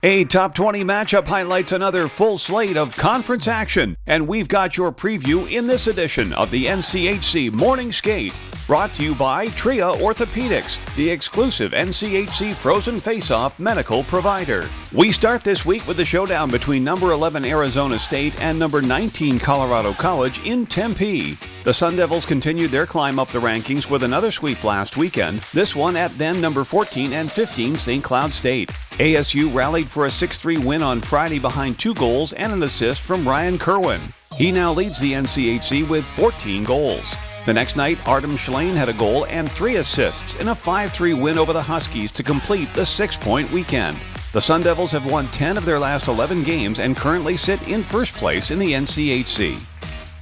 A Top 20 matchup highlights another full slate of conference action, and we've got your preview in this edition of the NCHC Morning Skate, brought to you by TRIA Orthopedics, the exclusive NCHC frozen face-off medical provider. We start this week with the showdown between number 11 Arizona State and number 19 Colorado College in Tempe. The Sun Devils continued their climb up the rankings with another sweep last weekend, this one at then number 14 and 15 St. Cloud State. ASU rallied for a 6-3 win on Friday behind 2 goals and an assist from Ryan Kerwin. He now leads the NCHC with 14 goals. The next night, Artem Schlane had a goal and 3 assists in a 5-3 win over the Huskies to complete the 6-point weekend. The Sun Devils have won 10 of their last 11 games and currently sit in first place in the NCHC.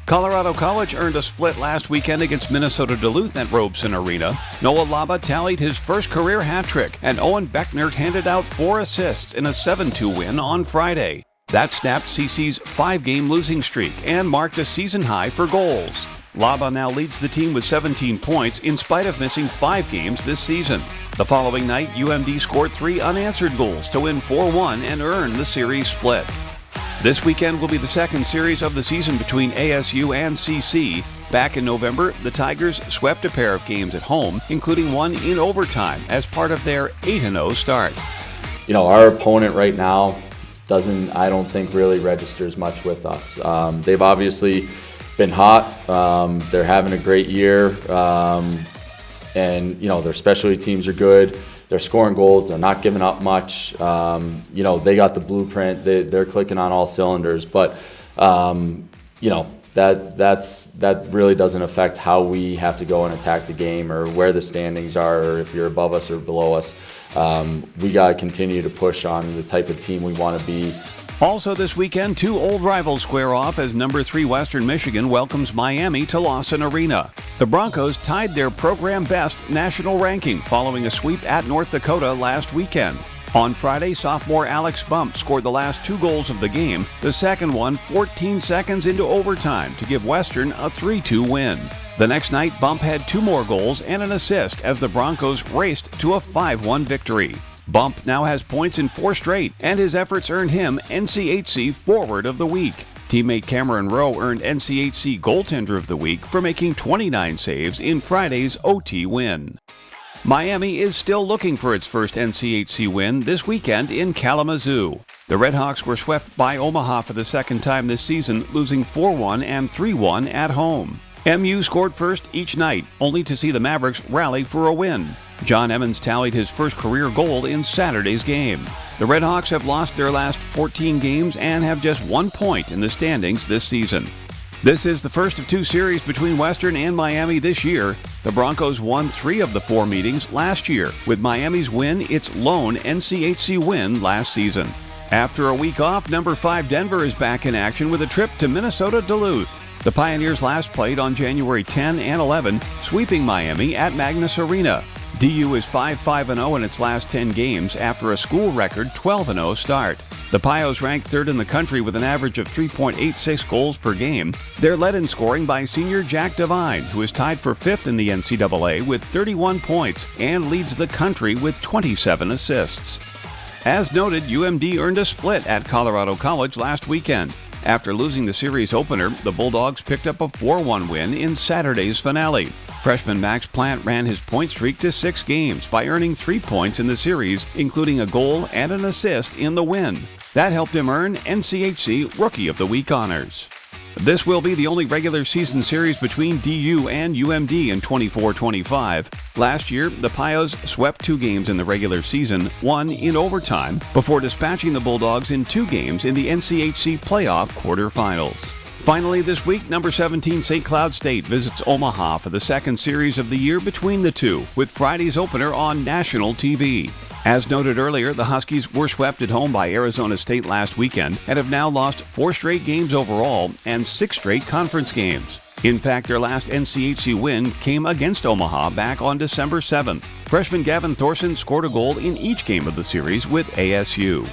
Colorado College earned a split last weekend against Minnesota Duluth at Robson Arena. Noah Laba tallied his first career hat trick, and Owen Beckner handed out 4 assists in a 7-2 win on Friday. That snapped CC's 5-game losing streak and marked a season high for goals. Laba now leads the team with 17 points in spite of missing 5 games this season. The following night, UMD scored 3 unanswered goals to win 4-1 and earn the series split. This weekend will be the second series of the season between ASU and CC. Back in November, the Tigers swept a pair of games at home, including one in overtime as part of their 8-0 start. Our opponent right now I don't think really registers much with us. They've obviously been hot. They're having a great year. And their specialty teams are good. They're scoring goals. They're not giving up much. They got the blueprint. They're clicking on all cylinders. But that really doesn't affect how we have to go and attack the game or where the standings are or if you're above us or below us. We got to continue to push on the type of team we want to be. Also this weekend, 2 old rivals square off as number 3 Western Michigan welcomes Miami to Lawson Arena. The Broncos tied their program best national ranking following a sweep at North Dakota last weekend. On Friday, sophomore Alex Bump scored the last 2 goals of the game, the second one 14 seconds into overtime to give Western a 3-2 win. The next night, Bump had 2 more goals and an assist as the Broncos raced to a 5-1 victory. Bump now has points in 4 straight, and his efforts earned him NCHC Forward of the Week. Teammate Cameron Rowe earned NCHC Goaltender of the Week for making 29 saves in Friday's OT win. Miami is still looking for its first NCHC win this weekend in Kalamazoo. The Redhawks were swept by Omaha for the second time this season, losing 4-1 and 3-1 at home. MU scored first each night, only to see the Mavericks rally for a win. John Emmons tallied his first career goal in Saturday's game. The Redhawks have lost their last 14 games and have just 1 point in the standings this season. This is the first of 2 series between Western and Miami this year. The Broncos won 3 of the 4 meetings last year, with Miami's win its lone NCHC win last season. After a week off, number 5 Denver is back in action with a trip to Minnesota Duluth. The Pioneers last played on January 10 and 11, sweeping Miami at Magnus Arena. DU is 5-5-0 in its last 10 games after a school record 12-0 start. The Pios rank 3rd in the country with an average of 3.86 goals per game. They're led in scoring by senior Jack Devine, who is tied for 5th in the NCAA with 31 points and leads the country with 27 assists. As noted, UMD earned a split at Colorado College last weekend. After losing the series opener, the Bulldogs picked up a 4-1 win in Saturday's finale. Freshman Max Plant ran his point streak to 6 games by earning 3 points in the series, including a goal and an assist in the win. That helped him earn NCHC Rookie of the Week honors. This will be the only regular season series between DU and UMD in 24-25. Last year, the Pios swept 2 games in the regular season, 1 in overtime, before dispatching the Bulldogs in 2 games in the NCHC playoff quarterfinals. Finally this week, number 17 St. Cloud State visits Omaha for the second series of the year between the two, with Friday's opener on national TV. As noted earlier, the Huskies were swept at home by Arizona State last weekend and have now lost 4 straight games overall and 6 straight conference games. In fact, their last NCHC win came against Omaha back on December 7th. Freshman Gavin Thorson scored a goal in each game of the series with ASU.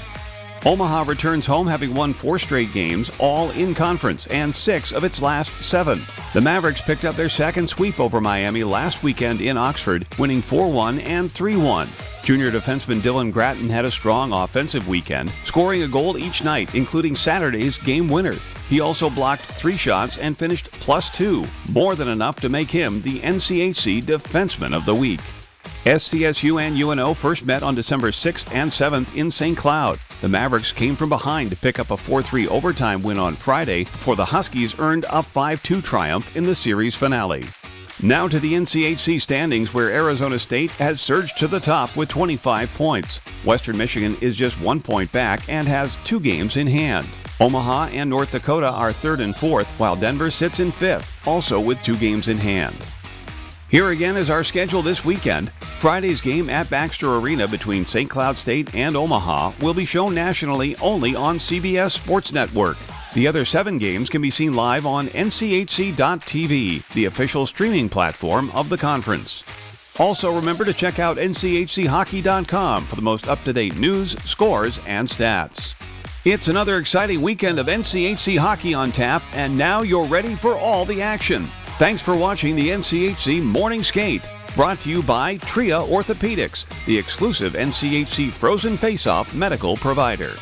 Omaha returns home having won 4 straight games, all in conference, and 6 of its last 7. The Mavericks picked up their second sweep over Miami last weekend in Oxford, winning 4-1 and 3-1. Junior defenseman Dylan Gratton had a strong offensive weekend, scoring a goal each night, including Saturday's game winner. He also blocked 3 shots and finished +2, more than enough to make him the NCHC Defenseman of the Week. SCSU and UNO first met on December 6th and 7th in St. Cloud. The Mavericks came from behind to pick up a 4-3 overtime win on Friday before the Huskies earned a 5-2 triumph in the series finale. Now to the NCHC standings, where Arizona State has surged to the top with 25 points. Western Michigan is just 1 point back and has 2 games in hand. Omaha and North Dakota are 3rd and 4th, while Denver sits in 5th, also with 2 games in hand. Here again is our schedule this weekend. Friday's game at Baxter Arena between St. Cloud State and Omaha will be shown nationally only on CBS Sports Network. The other 7 games can be seen live on NCHC.TV, the official streaming platform of the conference. Also, remember to check out NCHCHockey.com for the most up-to-date news, scores, and stats. It's another exciting weekend of NCHC hockey on tap, and now you're ready for all the action. Thanks for watching the NCHC Morning Skate, brought to you by TRIA Orthopedics, the exclusive NCHC frozen face-off medical provider.